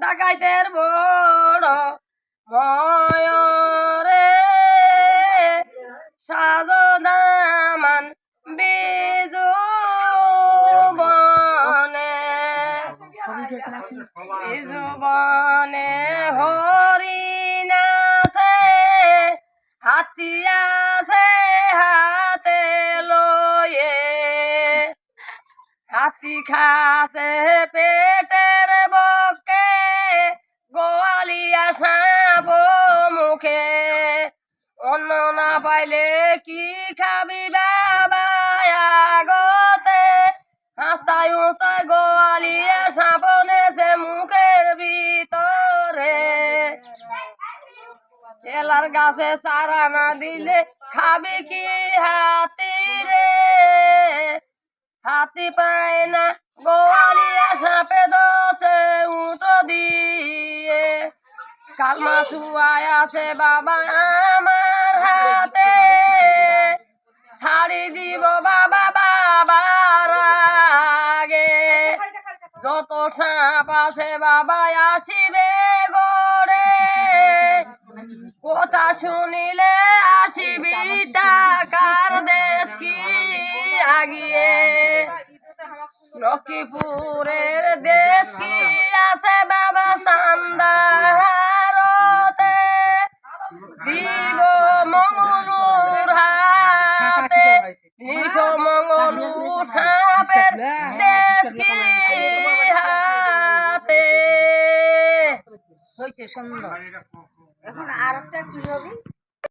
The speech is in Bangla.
ডাকাইতের বড় ময়রে সাজদামান বিজু বনে হরিণ আছে হাতি আছে হাতে লয়ে হাতি খাছে পেটের বকে গোয়ালিয়া সাপ মুখে অন্ন না পাইলে কি খাবি বাবা আগতে হাস্তায় উস্তায় গোয়ালিয়া সাপ নেছে মুখের ভিতরে এলার গাছে চারা না দিলে খাবি কি হাতি রে হাতি পায় না গোয়ালিয়া সাপে দোষে উঠো দিয়ে কালমা শুয়ায় আছে বাবা আমার হাতে ছাড়ি দিব বাবা বাবার আগে যত সাপ আছে বাবা আসিবে গড়ে কথা শুনিলে আসিবি টাকার দেশ কি আগিয়ে লক্ষ্মীপুরের দেশ কি আছে বাবা সান্দাহারতে দিব মঙ্গলুর হাতে নিশ মঙ্গলু সাপের দেশ কি হাতে হইছে সুন্দর। এখন আর একটা কি হবে?